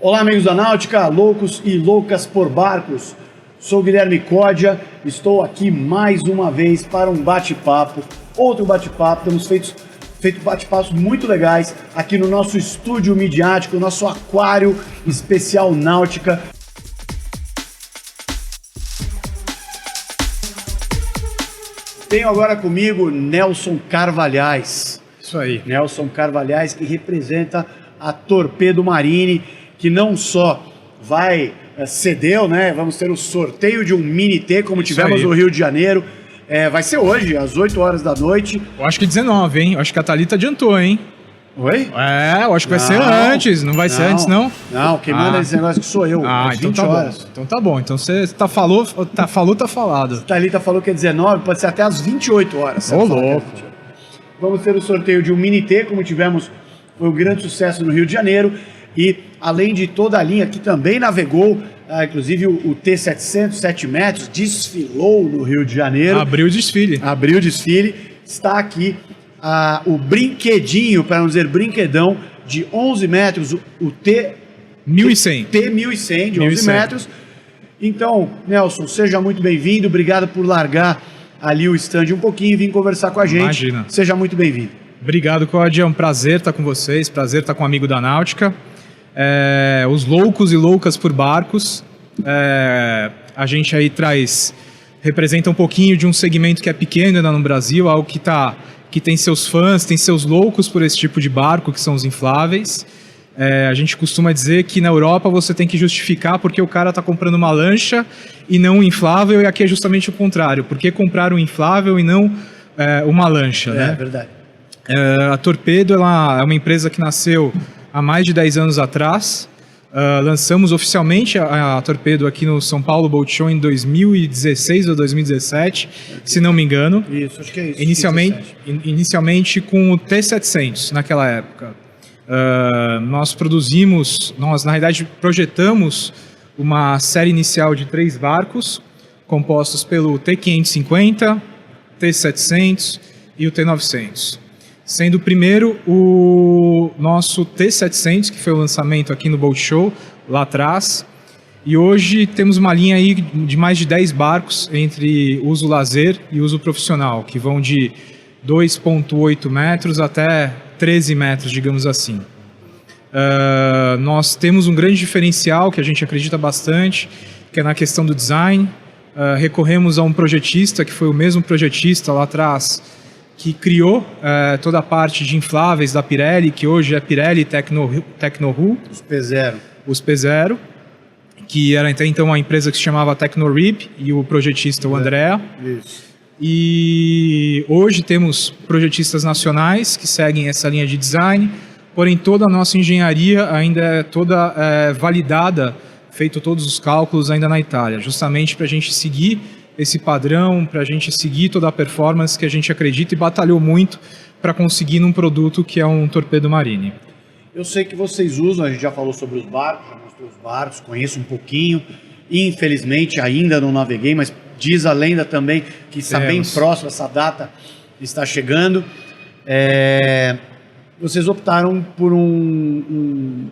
Olá, amigos da Náutica, loucos e loucas por barcos. Sou Guilherme Códia, estou aqui mais uma vez para um bate-papo, outro bate-papo. Temos feito bate-papos muito legais aqui no nosso estúdio midiático, nosso aquário especial Náutica. Tenho agora comigo Nelson Carvalhais. Isso aí. Nelson Carvalhais, que representa a Torpedo Marine, que não só cedeu, né? Vamos ter o sorteio de um Mini T, como tivemos no Rio de Janeiro. Vai ser hoje, às 8 horas da noite. Eu acho que 19, hein? Eu acho que a Thalita adiantou, hein? Oi? Eu acho que vai ser antes. Não vai ser antes, não? Não, quem manda esse negócio que sou eu. Então 20 tá horas. bom. Então tá bom. Então você tá falado. A Thalita falou que é 19, pode ser até às 28 horas. Ô, louco. Vamos ter o sorteio de um Mini T, como tivemos, foi um grande sucesso no Rio de Janeiro. E além de toda a linha que também navegou, inclusive o T700, 7 metros, desfilou no Rio de Janeiro. Abriu o desfile. Está aqui o brinquedinho, para não dizer brinquedão, de 11 metros, o T1100. T1100, de 11 metros. Então, Nelson, seja muito bem-vindo. Obrigado por largar ali o stand um pouquinho e vir conversar com a gente. Imagina. Seja muito bem-vindo. Obrigado, Códia. É um prazer estar com vocês, prazer estar com um amigo da Náutica. Os loucos e loucas por barcos. A gente aí representa um pouquinho de um segmento que é pequeno ainda no Brasil, algo que tem seus fãs, tem seus loucos por esse tipo de barco, que são os infláveis. A gente costuma dizer que na Europa você tem que justificar porque o cara está comprando uma lancha e não um inflável, e aqui é justamente o contrário. Por que comprar um inflável e não uma lancha? Né? É verdade. A Torpedo ela é uma empresa que nasceu há mais de 10 anos atrás. Lançamos oficialmente a Torpedo aqui no São Paulo Boat Show em 2016 ou 2017, se não me engano. Isso, acho que é isso. Inicialmente com o T700 naquela época. Nós na realidade projetamos uma série inicial de 3 barcos, compostos pelo T550, T700 e o T900. Sendo o primeiro o nosso T700, que foi o lançamento aqui no Boat Show, lá atrás. E hoje temos uma linha aí de mais de 10 barcos entre uso lazer e uso profissional, que vão de 2,8 metros até 13 metros, digamos assim. Nós temos um grande diferencial que a gente acredita bastante, que é na questão do design. Recorremos a um projetista, que foi o mesmo projetista lá atrás, que criou toda a parte de infláveis da Pirelli, que hoje é Pirelli Tecnohu. Os P0, que era até então uma empresa que se chamava Tecnorib, e o projetista o Andrea. Isso. E hoje temos projetistas nacionais que seguem essa linha de design, porém toda a nossa engenharia ainda é toda validada, feito todos os cálculos ainda na Itália, justamente para a gente seguir esse padrão, para a gente seguir toda a performance que a gente acredita e batalhou muito para conseguir num produto que é um Torpedo Marine. Eu sei que vocês usam, a gente já falou sobre os barcos, já mostrou os barcos, conheço um pouquinho, infelizmente ainda não naveguei, mas diz a lenda também que está bem próximo, essa data está chegando. Vocês optaram por um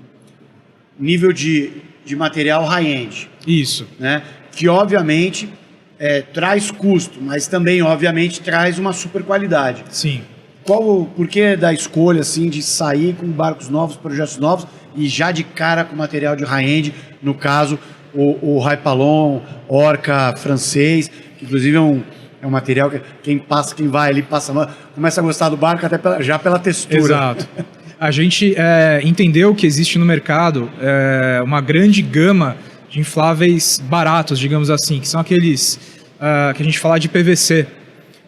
nível de material high-end. Isso. Né? Que obviamente traz custo, mas também obviamente traz uma super qualidade. Sim. Qual o porquê da escolha assim, de sair com barcos novos, projetos novos e já de cara com material de high-end, no caso o Hypalon, Orca francês, que inclusive é um material que quem vai ali, começa a gostar do barco até já pela textura. Exato. A gente entendeu que existe no mercado uma grande gama de infláveis baratos, digamos assim, que são aqueles que a gente fala de PVC,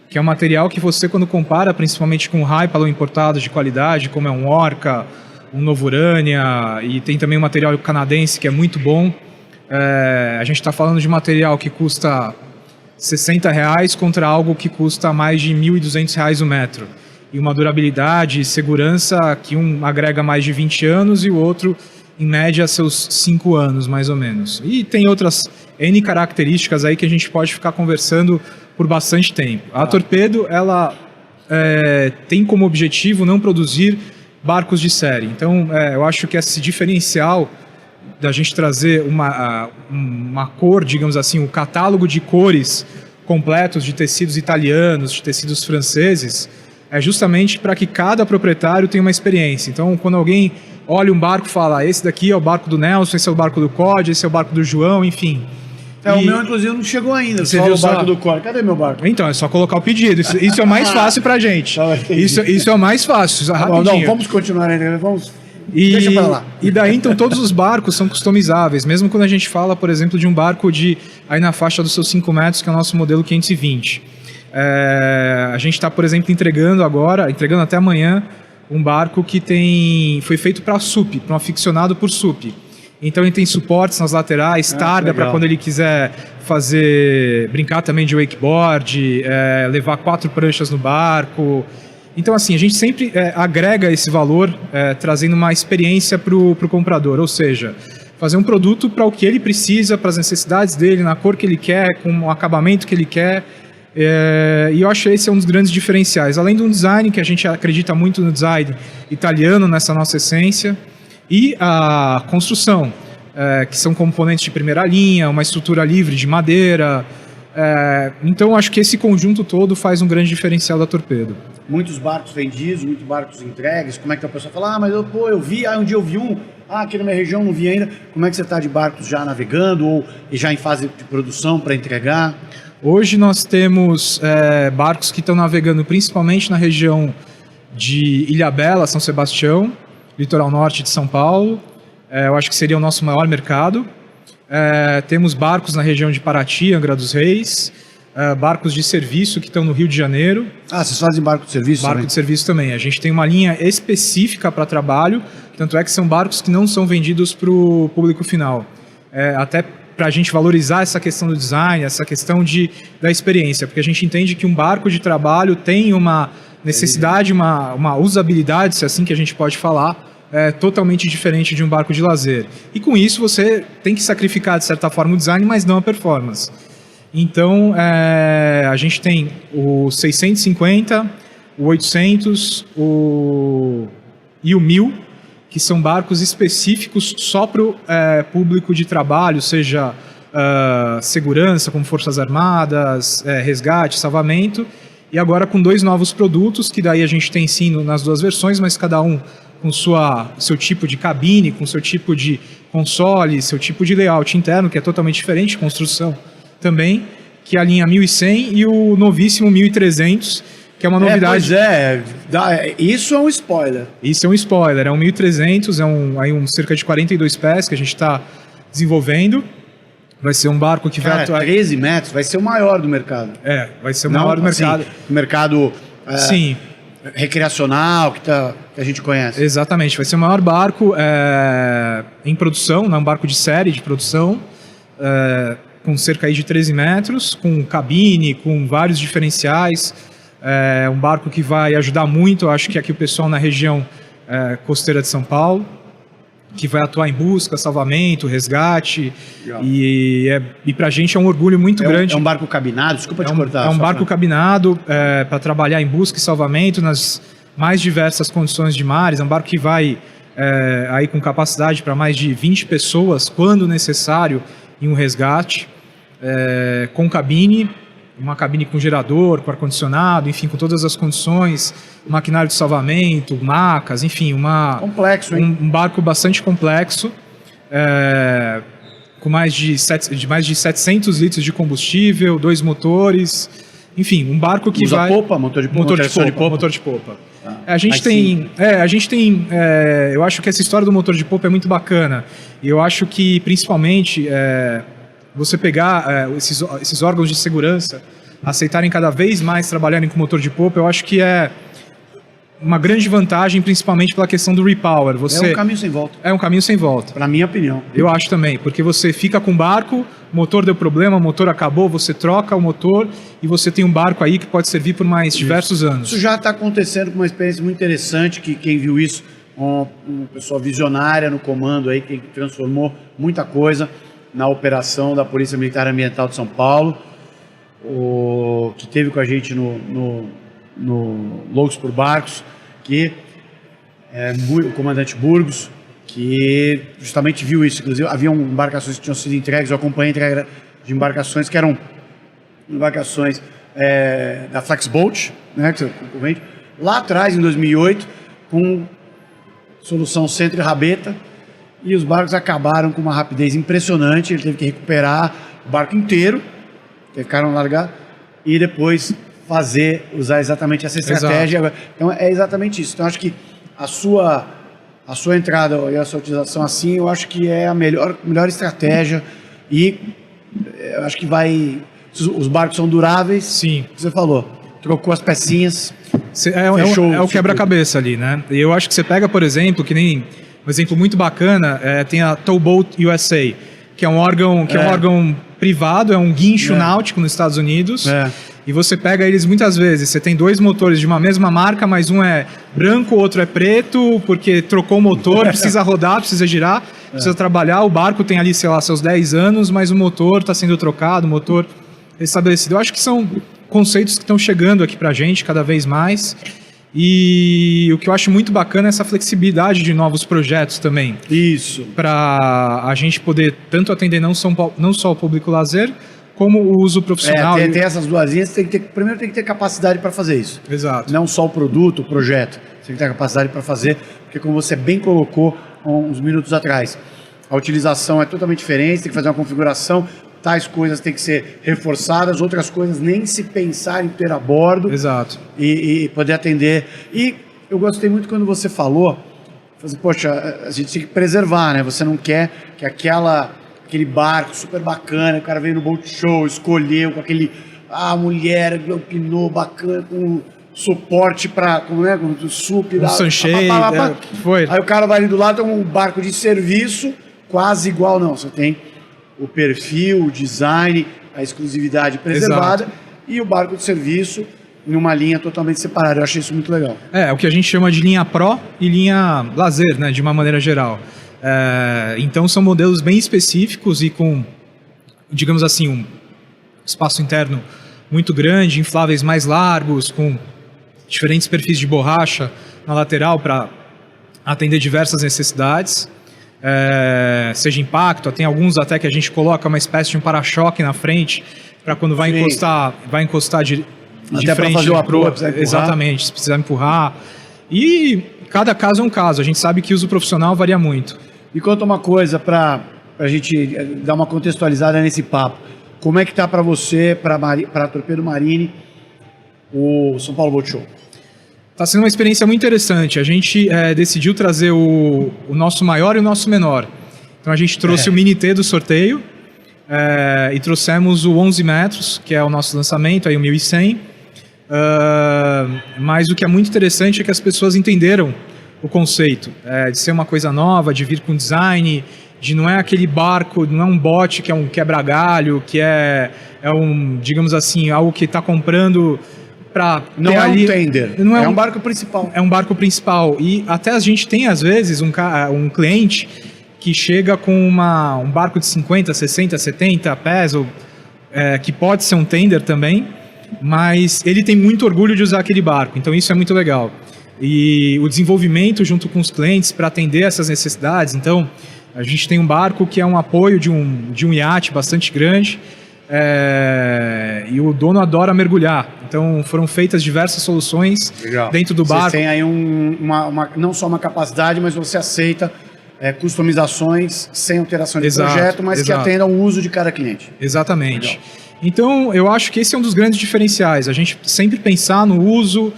que é um material que você, quando compara principalmente com o Hypalon importado de qualidade, como é um Orca, um Novo Urania, e tem também um material canadense que é muito bom. A gente está falando de material que custa R$60 contra algo que custa mais de R$1.200 o metro. E uma durabilidade e segurança que um agrega mais de 20 anos e o outro, em média, seus 5 anos, mais ou menos. E tem outras N características aí que a gente pode ficar conversando por bastante tempo. A Torpedo, ela tem como objetivo não produzir barcos de série. Então, eu acho que esse diferencial da gente trazer uma cor, digamos assim, um catálogo de cores completos de tecidos italianos, de tecidos franceses, é justamente para que cada proprietário tenha uma experiência. Então, quando alguém olha um barco e fala, esse daqui é o barco do Nelson, esse é o barco do Code, esse é o barco do João, enfim. O meu, inclusive, não chegou ainda. Você só viu o barco só? do Core. Cadê meu barco? Então, é só colocar o pedido. Isso é o mais fácil pra gente. Isso é o mais fácil, rapidinho. Não, vamos continuar ainda. Deixa pra lá. E daí, então, todos os barcos são customizáveis. Mesmo quando a gente fala, por exemplo, de um barco aí na faixa dos seus 5 metros, que é o nosso modelo 520. A gente está, por exemplo, entregando até amanhã, um barco que foi feito para SUP, para um aficionado por SUP. Então ele tem suportes nas laterais, targa para quando ele quiser brincar também de wakeboard, levar 4 pranchas no barco. Então assim, a gente sempre agrega esse valor, trazendo uma experiência para o comprador, ou seja, fazer um produto para o que ele precisa, para as necessidades dele, na cor que ele quer, com o acabamento que ele quer. E eu acho que esse é um dos grandes diferenciais. Além do design, que a gente acredita muito no design italiano, nessa nossa essência, e a construção, que são componentes de primeira linha, uma estrutura livre de madeira. Então, acho que esse conjunto todo faz um grande diferencial da Torpedo. Muitos barcos vendidos, muitos barcos entregues. Como é que a pessoa fala, mas eu vi, um dia eu vi um, aqui na minha região não vi ainda. Como é que você está de barcos já navegando ou já em fase de produção para entregar? Hoje nós temos barcos que estão navegando principalmente na região de Ilhabela, São Sebastião, litoral norte de São Paulo. Eu acho que seria o nosso maior mercado. Temos barcos na região de Paraty, Angra dos Reis, barcos de serviço que estão no Rio de Janeiro. Vocês fazem barco de serviço também? Barco de serviço também. A gente tem uma linha específica para trabalho, tanto é que são barcos que não são vendidos para o público final. Até para a gente valorizar essa questão do design, essa questão da experiência, porque a gente entende que um barco de trabalho tem uma necessidade, uma usabilidade, se é assim que a gente pode falar, totalmente diferente de um barco de lazer. E com isso você tem que sacrificar, de certa forma, o design, mas não a performance. Então, a gente tem o 650, o 800 e o 1000, que são barcos específicos só para o público de trabalho, seja segurança, como Forças Armadas, resgate, salvamento, e agora com 2 novos produtos, que daí a gente tem sim nas 2 versões, mas cada um com seu tipo de cabine, com seu tipo de console, seu tipo de layout interno, que é totalmente diferente, construção também, que é a linha 1100 e o novíssimo 1300, que é uma novidade. Isso é um spoiler. Isso é um spoiler, é um 1300, um cerca de 42 pés que a gente está desenvolvendo. Vai ser um barco que vai atuar... 13 metros, vai ser o maior do mercado. Vai ser o maior do mercado. O mercado sim. Recreacional que a gente conhece. Exatamente, vai ser o maior barco em produção, um barco de série de produção, com cerca aí de 13 metros, com cabine, com vários diferenciais. Um barco que vai ajudar muito, acho que aqui o pessoal na região costeira de São Paulo, que vai atuar em busca, salvamento, resgate, e pra gente é um orgulho muito grande. É um barco cabinado, desculpa te cortar. É um barco cabinado para trabalhar em busca e salvamento nas mais diversas condições de mares, é um barco que vai aí com capacidade para mais de 20 pessoas, quando necessário, em um resgate, com cabine, uma cabine com gerador, com ar-condicionado, enfim, com todas as condições, maquinário de salvamento, macas, enfim, complexo, hein? Um barco bastante complexo, com mais de 700 litros de combustível, 2 motores, enfim, um barco que usa popa, motor de popa. A gente tem, eu acho que essa história do motor de popa é muito bacana, e eu acho que principalmente você pegar esses órgãos de segurança, aceitarem cada vez mais trabalharem com motor de popa, eu acho que é uma grande vantagem, principalmente pela questão do repower. É um caminho sem volta. É um caminho sem volta. Para minha opinião. Eu acho também, porque você fica com o barco, o motor deu problema, o motor acabou, você troca o motor e você tem um barco aí que pode servir por mais diversos anos. Isso já está acontecendo com uma experiência muito interessante, que quem viu isso, uma pessoa visionária no comando aí, que transformou muita coisa na operação da Polícia Militar Ambiental de São Paulo, que teve com a gente no Loucos por Barcos, que é o comandante Burgos, que justamente viu isso. Inclusive, havia embarcações que tinham sido entregues, eu acompanhei a entrega de embarcações que eram embarcações da Flexboat, né, que é concorrente, lá atrás, em 2008, com solução centro e rabeta, e os barcos acabaram com uma rapidez impressionante. Ele teve que recuperar o barco inteiro, ficaram largar, e depois usar exatamente essa estratégia. Exato. Então é exatamente isso. Então acho que a sua entrada e a sua utilização assim, eu acho que é a melhor estratégia, e eu acho que os barcos são duráveis. Sim. Você falou, trocou as pecinhas. É o quebra-cabeça ali, né? E eu acho que você pega, por exemplo, que nem um exemplo muito bacana, tem a Towboat USA, que é um órgão privado, é um guincho náutico nos Estados Unidos. E você pega eles muitas vezes, você tem 2 motores de uma mesma marca, mas um é branco, o outro é preto, porque trocou o motor, precisa rodar, precisa girar, precisa trabalhar. O barco tem ali, sei lá, seus 10 anos, mas o motor está sendo trocado, o motor estabelecido. Eu acho que são conceitos que estão chegando aqui pra gente cada vez mais. E o que eu acho muito bacana é essa flexibilidade de novos projetos também. Isso. Para a gente poder tanto atender não só o público lazer, como o uso profissional. Tem essas duas linhas. Primeiro tem que ter capacidade para fazer isso. Exato. Não só o produto, o projeto. Você tem que ter capacidade para fazer, porque como você bem colocou uns minutos atrás, a utilização é totalmente diferente, tem que fazer uma configuração, tais coisas têm que ser reforçadas, outras coisas nem se pensar em ter a bordo. Exato. E poder atender. E eu gostei muito quando você falou, assim, poxa, a gente tem que preservar, né? Você não quer que aquele barco super bacana, o cara veio no Boat Show, escolheu com a mulher empinou bacana, com suporte com sup, sunshade, foi. Aí o cara vai ali do lado, tem um barco de serviço quase igual, não, você tem o perfil, o design, a exclusividade preservada. Exato. E o barco de serviço em uma linha totalmente separada. Eu achei isso muito legal. O que a gente chama de linha Pro e linha lazer, né, de uma maneira geral. Então são modelos bem específicos e com, digamos assim, um espaço interno muito grande, infláveis mais largos, com diferentes perfis de borracha na lateral para atender diversas necessidades. Seja impacto, tem alguns até que a gente coloca uma espécie de um para-choque na frente para quando vai encostar de até frente fazer a proa, exatamente, se precisar empurrar. E cada caso é um caso, a gente sabe que o uso profissional varia muito. Me conta uma coisa para a gente dar uma contextualizada nesse papo. Como é que tá para você, para Torpedo Marine, o São Paulo Boat Show? Está sendo uma experiência muito interessante. A gente decidiu trazer o nosso maior e o nosso menor. Então a gente trouxe o Mini T do sorteio e trouxemos o 11 metros, que é o nosso lançamento, aí o 1100. Mas o que é muito interessante é que as pessoas entenderam o conceito de ser uma coisa nova, de vir com design, de não é aquele barco, não é um bote que é um quebra-galho, que é digamos assim, algo que está comprando para não é um tender, não é um barco principal. É um barco principal. E até a gente tem, às vezes, um cliente que chega com um barco de 50, 60, 70 pés, que pode ser um tender também, mas ele tem muito orgulho de usar aquele barco. Então isso é muito legal. E o desenvolvimento junto com os clientes para atender essas necessidades. Então, a gente tem um barco que é um apoio de um iate bastante grande, e o dono adora mergulhar. Então foram feitas diversas soluções dentro do barco. Você tem aí não só uma capacidade, mas você aceita customizações sem alteração de projeto, mas que atendam ao uso de cada cliente. Exatamente. Legal. Então eu acho que esse é um dos grandes diferenciais. A gente sempre pensar no uso,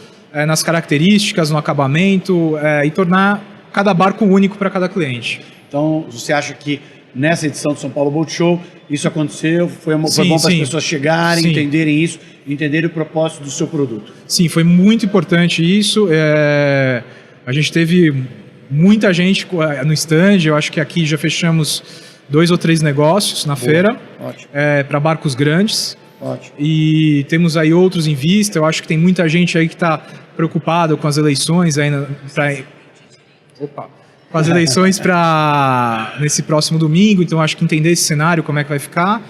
nas características, no acabamento, e tornar cada barco único para cada cliente. Então você acha que nessa edição do São Paulo Boat Show isso aconteceu, foi bom para as pessoas chegarem, entenderem isso, entenderem o propósito do seu produto? Sim, foi muito importante isso. A gente teve muita gente no stand, eu acho que aqui já fechamos 2 ou 3 negócios na feira, para barcos grandes. Ótimo. E temos aí outros em vista. Eu acho que tem muita gente aí que está preocupada com as eleições ainda com as eleições nesse próximo domingo, então acho que entender esse cenário, como é que vai ficar.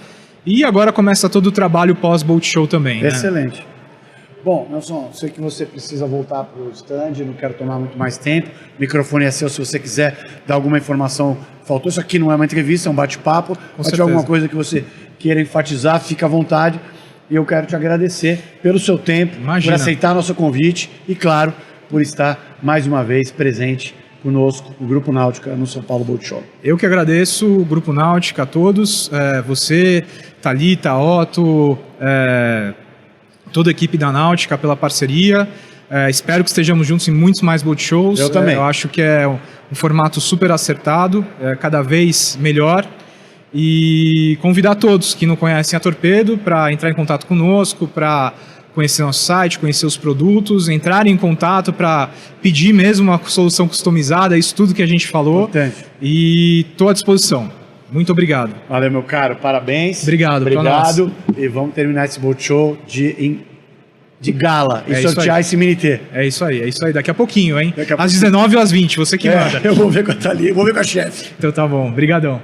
E agora começa todo o trabalho pós-Boat Show também. Excelente. Né? Bom, Nelson, sei que você precisa voltar para o stand, não quero tomar muito mais tempo. O microfone é seu se você quiser dar alguma informação. Faltou, isso aqui não é uma entrevista, é um bate-papo. Se tiver alguma coisa que você queira enfatizar, fica à vontade. E eu quero te agradecer pelo seu tempo, por aceitar nosso convite e, claro, por estar mais uma vez presente conosco, o Grupo Náutica, no São Paulo Boat Show. Eu que agradeço o Grupo Náutica, a todos, você, Thalita, Otto, toda a equipe da Náutica pela parceria. Espero que estejamos juntos em muitos mais boat shows. Eu também. Eu acho que é um formato super acertado, cada vez melhor. E convidar todos que não conhecem a Torpedo para entrar em contato conosco, para conhecer nosso site, conhecer os produtos, entrar em contato para pedir mesmo uma solução customizada, isso tudo que a gente falou. Importante. E estou à disposição. Muito obrigado. Valeu, meu caro. Parabéns. Obrigado. E vamos terminar esse boat show de gala e sortear esse mini T. É isso aí. Daqui a pouquinho, hein? Às 19 ou às 20, você que manda. Eu vou ver com a Thalita, vou ver com a chefe. Então tá bom. Obrigadão.